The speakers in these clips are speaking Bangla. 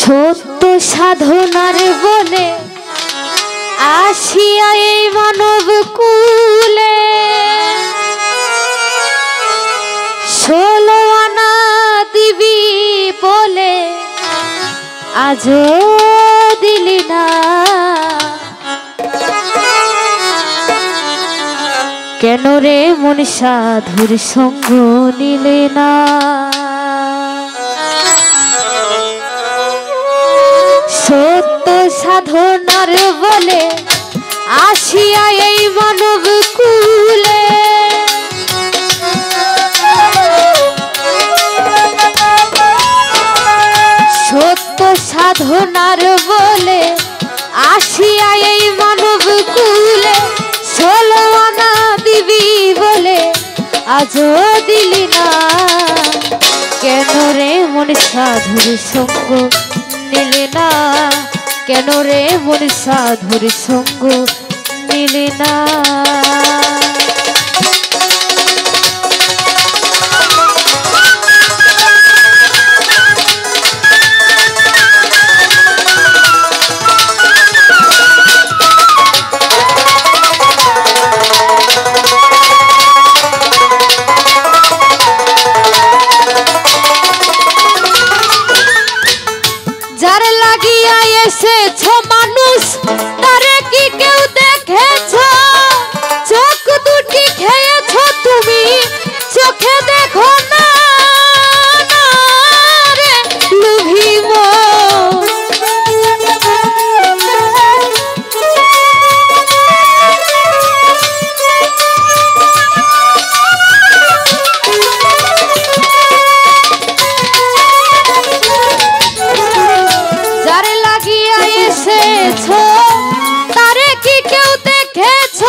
সত্য সাধনার বলে আসিয়া এই মানব কুলে 16 আনা দিবি বলে আজও দিলি না। কেন রে মন সাধুর সঙ্গ নিলে না? সত্য সাধনার বলে আসিয়া এই মানব কুলে সত্য সাধনার বলে আসিয়া এই মানব কুলে 16 আনা দিবি বলে আজও দিলি না। কেন রে মন সাধুর সঙ্গ নিলে না? কেন রে মন সাধুর সঙ্গ নিলে না? মানুষ তারে কি কেউ দেখেছ? চোখ দুটি খেয়েছ তুমি, চোখে দেখো না রে লুভি মন। যারে লাগিয়া এসেছো তারে কি কেউ দেখেছ?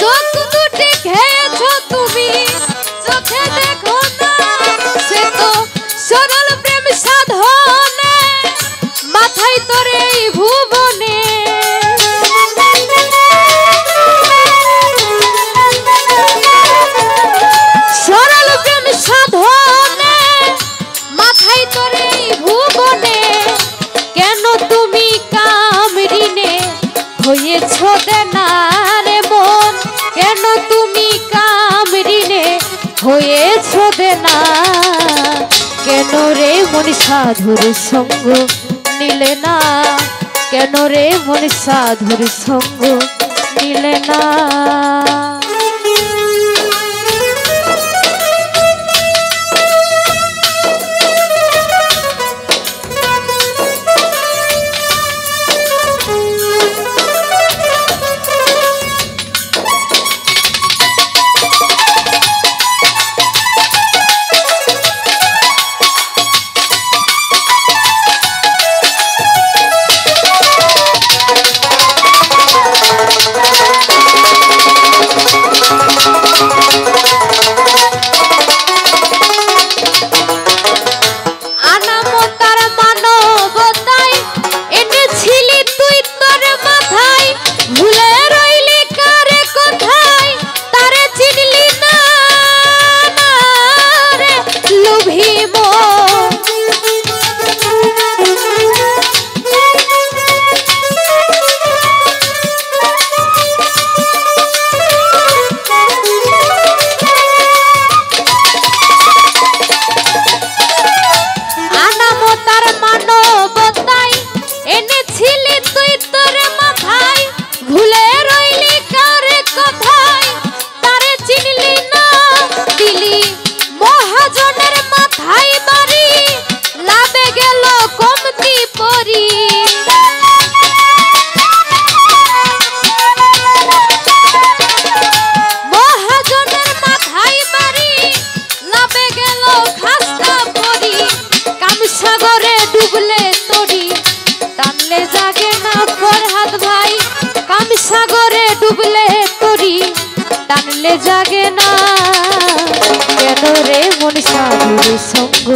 চোখ দুটি খেয়েছ তুমি, চোখে দেখো না। সে তো সরল প্রেম সাধনে মাথায় তোরে এই ভুবনে। সরল প্রেম সাধনে মাথায় তোরে এই ভুবনে। কেন তুমি কামরিনে হয়েছ দেনারে মন? কেন তুমি কামরিনে হয়েছ দেনা? কেন রে মন সাধুর সঙ্গ নিলে না? কেন রে মন সাধুর সঙ্গ নিলে না? সাগরে ডুবলে তরি টানলে জাগে না। কেন রে মন সাধুর সঙ্গ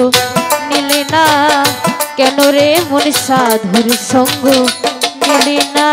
নিলে না? কেন রে মন সাধুর সঙ্গ নিলে না?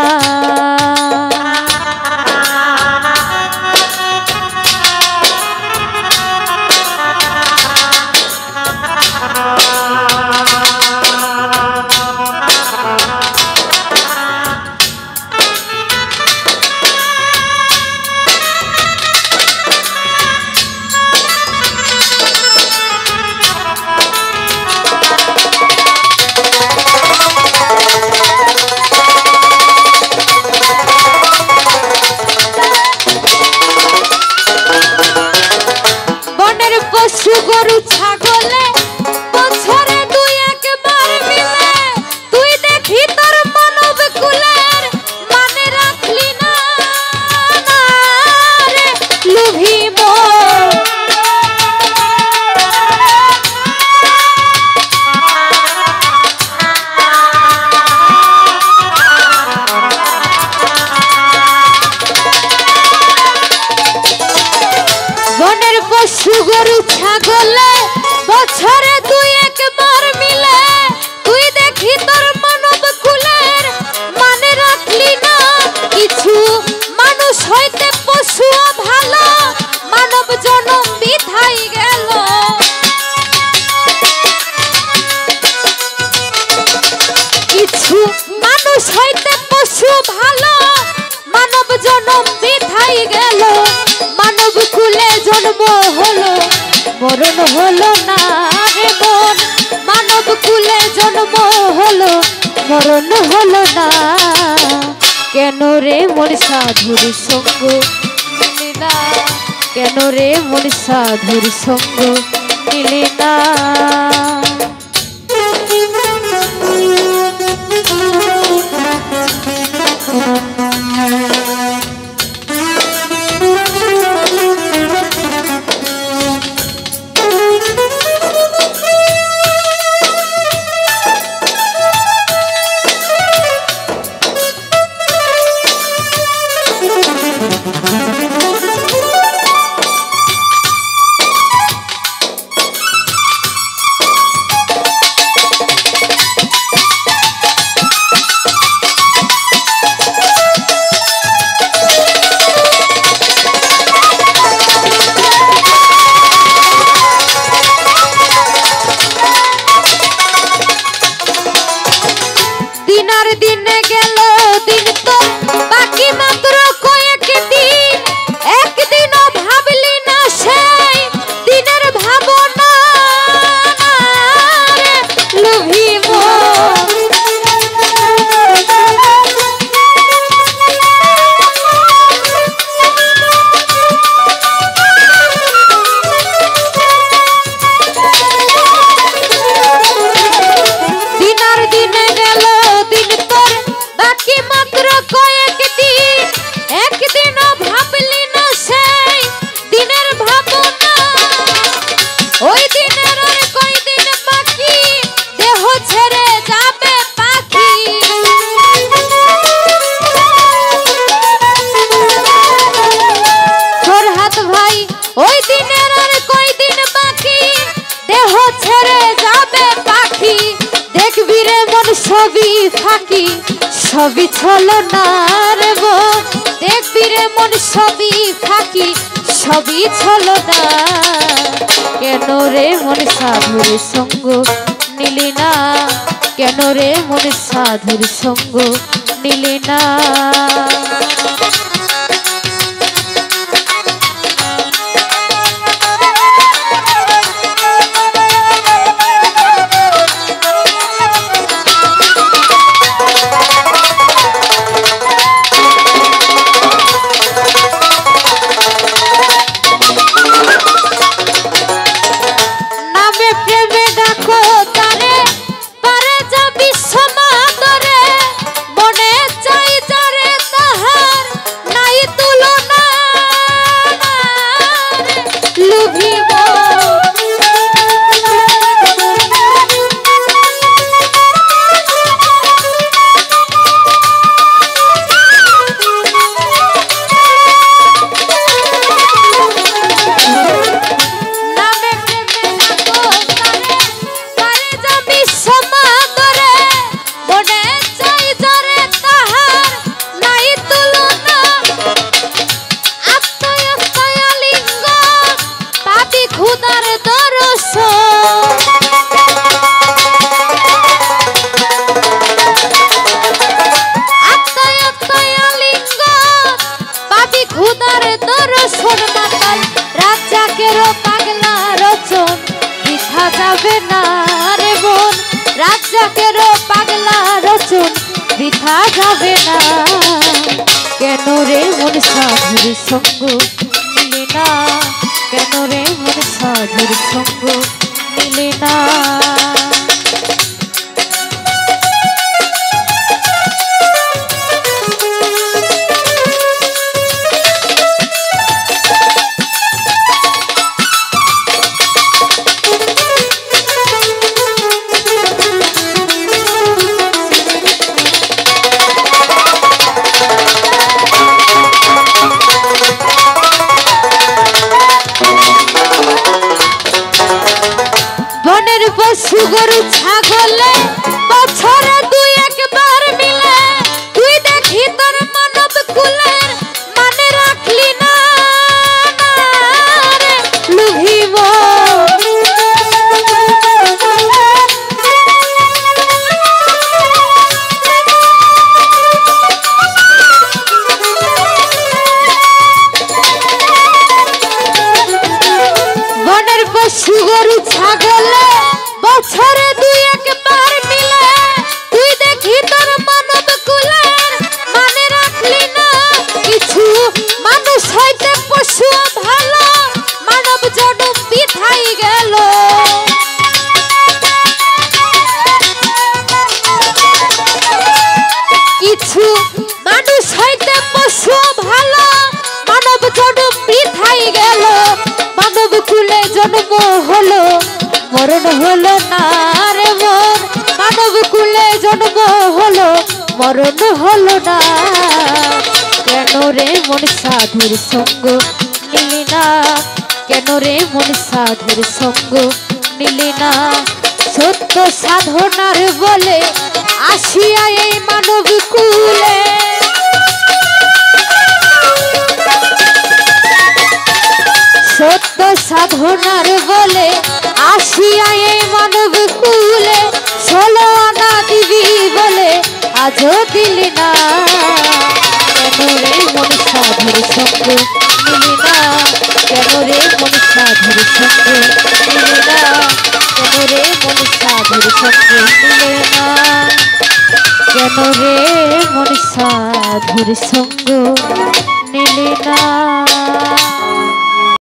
মানুষ হইতে পশু ভালো, মানব জন্ম বৃথাই গেল। মানব কুলে জন্ম হলো, মরণ হলো না রে মন। মানব কুলে জন্ম হলো, মরণ হলো না। কেন রে মন সাধুর সঙ্গ নিলি না, কেন রে মন সাধুর সঙ্গ নিলি না। দিনে গেল দিন তো বাকি মাত্র কয়েক দিন, একদিনও ভাবলি না সেই দিনের ভাবনা লুভিব। সবই ফাঁকি সবই ছলনা রে মন, দেখবি রে মন সবই ফাঁকি সবই ছলনা। কেন রে মন সাধুর সঙ্গ নিলি না, কেন রে মন সাধুর সঙ্গ নিলি না। বৃথা যাবে না। কেন রে মন সাধুর সঙ্গ নিলে না, কেন রে মন সাধুর সঙ্গ নিলে না। পশু গরু ছাগলে বছরে দুই একবার মিলে, তুই দেখি তোর মানব কুলের মানে রাখলি না লুভিব। জন্ম হলো মরণ হলো না রে মন, মানব কুলে জন্ম হলো মরণ হলো না। কেন রে মন সাধুর সঙ্গ নিলি না, কেন রে মন সাধুর সঙ্গ নিলি না। সত্য সাধনার বলে আসিয়া এই মানব কুলে, সত্য সাধনার বলে আসিয়া এই মানব কুলে, 16 আনা দিবি বলে আজও দিলি না। কেন রে মন সাধুর সঙ্গ নিলি না, কেন রে মন সাধুর সঙ্গ নিলি না, কেন রে মন সাধুর সঙ্গ নিলে না, কেন রে মন সাধুর সঙ্গ নিলি না।